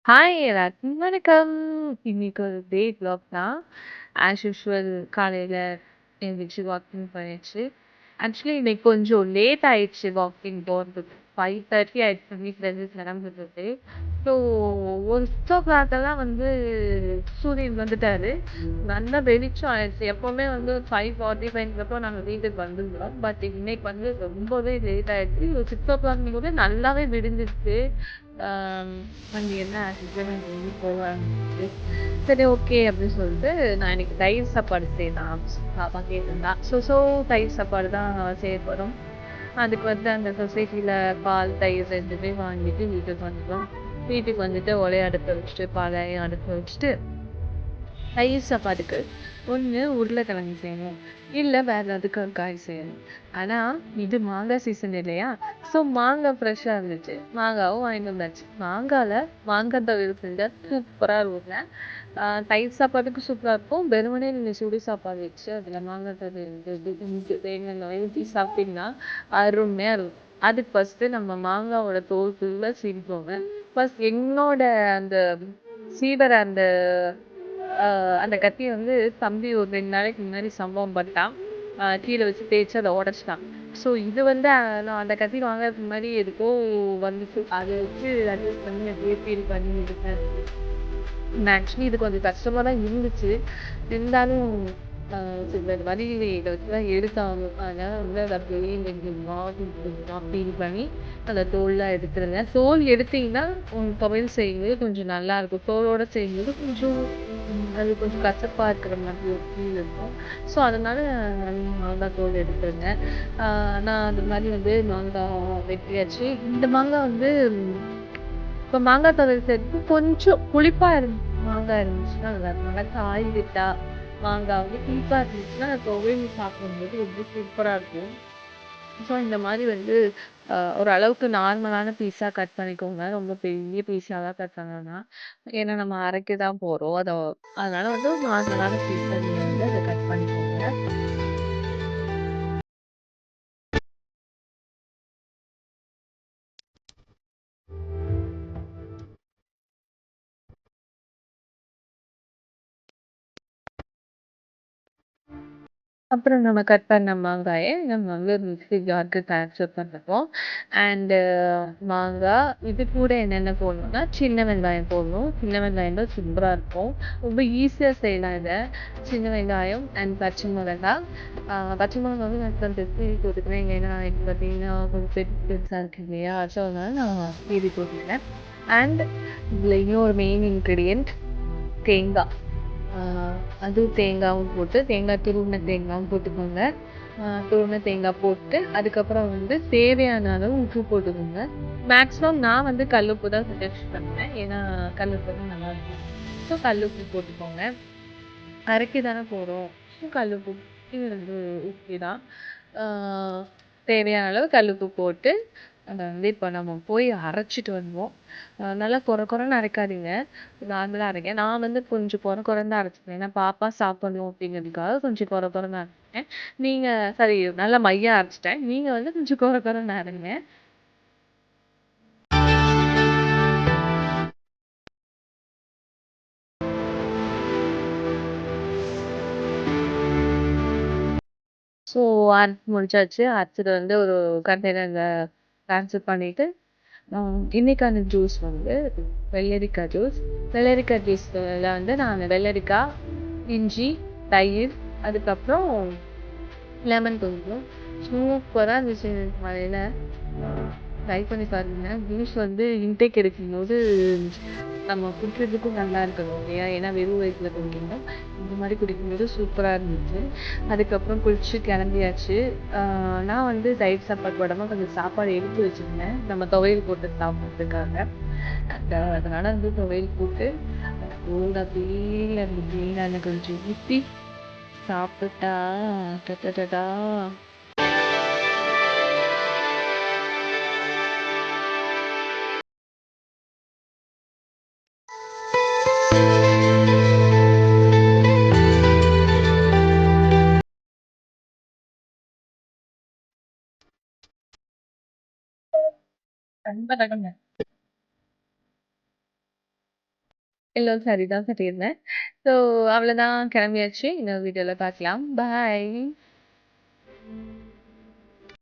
Hi எல்லாருக்கும் வணக்கம். இன்னைக்கு ஒரு டே vlog தான். ஆஸ் யூஷுவல் காலையில எழுந்திரிச்சு வாக்கிங் பண்ணியாச்சு. ஆக்சுவலி இன்னைக்கு கொஞ்சம் லேட் ஆயிடுச்சு வாக்கிங் போறதுக்கு. 5:30 ஆயிடுச்சு வீட்லேருந்து கிளம்புறதுக்கு. ஸோ ஒரு 6:00 வந்து சூரியன் வந்துட்டாரு. நல்லா வெளிச்சம் ஆயிடுச்சு. எப்பவுமே வந்து 5:45ங்கிறப்போ நாங்க வீட்டுக்கு வந்துருவோம். பட் இன்னைக்கு வந்து ரொம்பவே லேட் ஆயிடுச்சு. ஒரு 6:00 நல்லாவே விடிஞ்சிருச்சு. ஆம், வந்து என்ன ஆச்சுன்னு போக ஆரம்பிச்சிச்சு. சரி ஓகே அப்படின்னு சொல்லிட்டு நான் இன்னைக்கு தயிர் சாப்பாடு செய்யலாம் பாப்பா கேட்டிருந்தா. ஸோ தயிர் சாப்பாடு தான் செய்ய போகிறோம். அதுக்கு வந்து அந்த சொசைட்டியில் பால் தயிர் ரெண்டுமே வாங்கிட்டு வீட்டுக்கு வந்துட்டோம். வீட்டுக்கு வந்துட்டு ஒலைய அடுப்பு வச்சுட்டு பாலையும் அடுப்பு வச்சுட்டு தயிர் சாப்பாட்டுக்கு ஒன்று உருளைக்கிழங்கு செய்யணும், இல்லை வேற எதுக்கு ஒரு காய் செய்யணும். ஆனால் இது மாங்காய் சீசன் இல்லையா? ஸோ மாங்காய் ஃப்ரெஷ்ஷாக இருந்துச்சு. மாங்காவும் வாங்கிட்டு வந்தாச்சு. மாங்காய் தவிர செஞ்சால் சூப்பராக இருக்குங்க. தயிர் சாப்பாட்டுக்கு சூப்பராக இருக்கும். வெறுமனே நீங்கள் சுடு சாப்பாடு வச்சு அதில் மாங்காய் தவிர தேங்காய் ஊற்றி சாப்பிட்டீங்கன்னா அருமையாக இருக்கும். அதுக்கு ஃபஸ்ட்டு நம்ம மாங்காவோட தோல் ஃபுல்லாக சீவிக்கோங்க. ஃபஸ்ட் என்னோட அந்த சீவர அந்த கத்திய வந்து தம்பி ஒரு 2 நாளைக்கு முன்னாடி சம்பவம் பண்ணிட்டான். கீழ வச்சு தேய்ச்சு அத உடைச்சுட்டான். ஸோ இது வந்து நான் அந்த கத்தி வாங்குறதுக்கு முன்னாடி எதுக்கோ வந்துச்சு. அத வச்சு அட்ஜஸ்ட் பண்ணி அப்படியே ஃபீல் பண்ணி இருக்கேன். ஆக்சுவலி இது கொஞ்சம் கஷ்டமா தான் இருந்துச்சு. இருந்தாலும் சரி வேற வழி இல்லை. இத வச்சு தான் எடுத்தாகணும். அதனால வந்து அத அப்படியே ஃபீல் பண்ணி அந்த தோல்லாம் எடுத்துருங்க. தோல் எடுத்தீங்கன்னா துவையல் செய்யும்போது கொஞ்சம் நல்லாயிருக்கும். தோலோட செய்யும்போது கொஞ்சம் அது கொஞ்சம் கசப்பா இருக்கிற மாதிரி ஒரு ஃபீல் இருக்கும். ஸோ அதனால மாங்காய் தோல் எடுத்துருங்க. நான் அது மாதிரி வந்து மாங்காய் வெட்டியாச்சு. இந்த மாங்காய் வந்து இப்போ மாங்காய் துவையல் செய்யறதுக்கு கொஞ்சம் புளிப்பா மாங்காய் இருந்துச்சுன்னா நல்லாயிருக்கும். நல்லா காய் விட்டா மாங்காய் வந்து புளிப்பா இருந்துச்சுன்னா துவையல் சாப்பிடும்போது ரொம்ப சூப்பராக இருக்கும். ஸோ இந்த மாதிரி வந்து ஓரளவுக்கு நார்மலான பீஸாக கட் பண்ணிக்கோங்க. ரொம்ப பெரிய பீஸாலாம் கட் பண்ண வேணாம். ஏன்னா நம்ம அரைக்க தான் போகிறோம். அதனால வந்து நார்மலான பீஸாக நீங்கள் வந்து அதை கட் பண்ணிக்கோங்க. அப்புறம் நம்ம கட் பண்ண மாங்காயை நம்ம வந்து மிக்ஸி ஜாருக்கு ட்ரான்ஸ்ஃபர் பண்ணிப்போம். அண்டு மாங்காய் இது கூட என்னென்ன போடணும்னா சின்ன வெங்காயம் போடணும். சின்ன வெங்காயம் தான் சூப்பராக இருக்கும். ரொம்ப ஈஸியாக செய்யலாம் இதை. சின்ன வெங்காயம் அண்ட் பச்சை மிளகாய். பச்சை மிளகாய் வந்து நான் கொஞ்சம் போட்டுக்கிறேன். ஏன்னா இது பார்த்தீங்கன்னா கொஞ்சம் பெருசாக இருக்கு இல்லையா? ஸோ அதனால நான் கீரி போட்டுக்கிறேன். அண்ட் இதில் இன்னொரு மெயின் இன்க்ரீடியன்ட் தேங்காய். அதுவும் தேங்காவும் போட்டு துருவின தேங்காவும் போட்டுக்கோங்க. துருவின தேங்காய் போட்டு அதுக்கப்புறம் வந்து தேவையான அளவு உப்பு போட்டுக்கோங்க. மேக்ஸிமம் நான் வந்து கல்லுப்பு தான் சஜஸ்ட் பண்ணுவேன். ஏன்னா கல்லுப்பு தான் நல்லாயிருக்கும். ஸோ கல்லுப்பு போட்டுக்கோங்க. அரைக்க தானே போகிறோம். ஸோ கல்லுப்பு இது வந்து ஓகே தான். தேவையான அளவு கல்லுப்பு போட்டு வந்து இப்போ நம்ம போய் அரைச்சிட்டு வருவோம். நல்லா கொரன்னு அரைக்காதீங்க. நார்மலா அரைங்க. நான் வந்து கொஞ்சம் கொரன்னு தான் அரைச்சுப்பேன். ஏன்னா பாப்பா சாப்பிடணும் அப்படிங்கிறதுக்காக கொஞ்சம் கொரன்னு அரைப்பேன். நீங்க சரி நல்லா மையா அரைச்சுட்டேன். நீங்க வந்து கொஞ்சம் கொரன்னு அரைங்க. ஸோ அரைச்சு முடிச்சாச்சு. அரைச்சத வந்து ஒரு கண்டெய்னர்ல ட்ரான்ஸ்ஃபர் பண்ணிட்டு இன்னைக்கான ஜூஸ் வந்து வெள்ளரிக்காய் ஜூஸ். வெள்ளரிக்காய் ஜூஸில் வந்து நான் வெள்ளரிக்காய், இஞ்சி, தயிர், அதுக்கப்புறம் லெமன் கொஞ்சம் சூப்பராக இருந்துச்சு மழையில். ட்ரை பண்ணி பாருங்க. ஜூஸ் வந்து இன்டேக் எடுக்கும்போது நம்ம குடிக்கிறதுக்கும் நல்லா இருக்கணும் இல்லையா? ஏன்னா வெறும் வயிற்றுல குடிக்கணும். இந்த மாதிரி குடிக்கும்போது சூப்பராக இருந்துச்சு. அதுக்கப்புறம் குளிச்சு கிளம்பியாச்சு. நான் வந்து தயிர் சாப்பாடு போடாமல் கொஞ்சம் சாப்பாடு எடுத்து வச்சுருந்தேன் நம்ம துவையல் போட்டு சாப்பிட்றதுக்காக. அதனால வந்து துவையல் போட்டு சூட அப்படியே அந்த தேங்காய் கொஞ்சம் ஊற்றி சாப்பிட்டா டடடடா. ரொம்ப எல்லோரும் சரிதான் சொல்லியிருந்தேன். ஸோ அவ்வளோதான் கிளம்பியாச்சு. இன்னொரு வீடியோல பார்க்கலாம். பாய்.